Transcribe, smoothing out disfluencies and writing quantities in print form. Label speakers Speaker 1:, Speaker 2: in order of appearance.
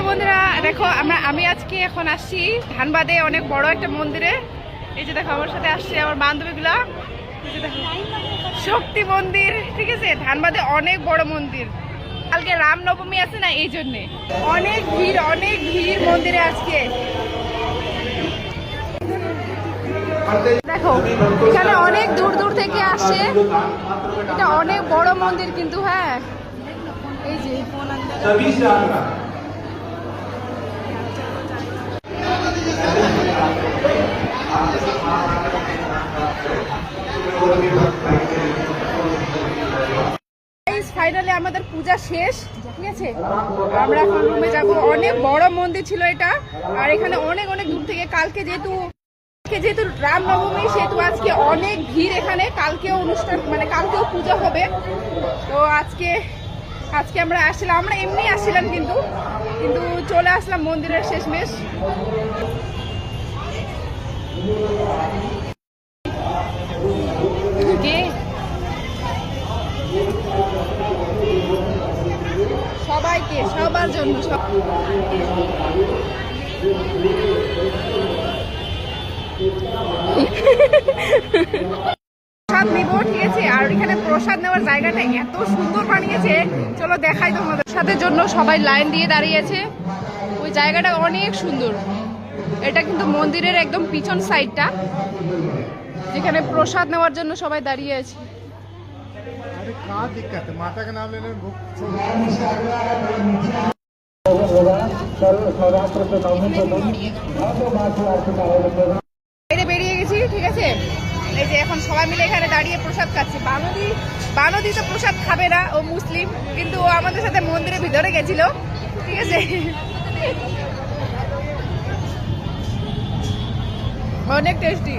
Speaker 1: বন্ধুরা দেখো আমি আজকে এখন আসছি ধানবাদে অনেক বড় একটা মন্দিরে। এই যে দেখো আমার সাথে আসছে আমার বান্ধবীগুলা। এই যে দেখো শক্তি মন্দির, ঠিক আছে। ধানবাদে অনেক বড় মন্দির, কালকে রামনবমী আছে না, এই জন্যে অনেক ভিড় মন্দিরে আজকে। দেখো এখানে অনেক দূর দূর থেকে আসে, এটা অনেক বড় মন্দির কিন্তু। হ্যাঁ এই যে ফাইনালি আমাদের পূজা শেষ, ঠিক আছে। আমরা এখন রুমে যাব। অনেক বড় মন্দির ছিল এটা, আর এখানে অনেক দূর থেকে, কালকে যেহেতু রামনবমী সেহেতু আজকে অনেক ভিড় এখানে। কালকেও অনুষ্ঠান, মানে কালকেও পূজা হবে। তো আজকে আমরা আসলাম, আমরা এমনি আসছিলাম কিন্তু চলে আসলাম মন্দিরের শেষমেশ। সবাইকে, সবার জন্য প্রসাদ নিব, ঠিক আছে। আর এখানে প্রসাদ নেওয়ার জায়গাটা এত সুন্দর বানিয়েছে, চলো দেখাই তোমাদের। প্রসাদের জন্য সবাই লাইন দিয়ে দাঁড়িয়েছে, ওই জায়গাটা অনেক সুন্দর। এটা কিন্তু মন্দিরের একদম পিছন সাইডটা, যেখানে প্রসাদ নেওয়ার জন্য সবাই দাঁড়িয়ে আছে। বেরিয়ে গেছি, ঠিক আছে। এই যে এখন সবাই মিলে এখানে দাঁড়িয়ে প্রসাদ খাচ্ছি। বানদী তো প্রসাদ খাবে না, ও মুসলিম, কিন্তু ও আমাদের সাথে মন্দিরের ভিতরে গেছিল, ঠিক আছে। অনেক টেস্টি।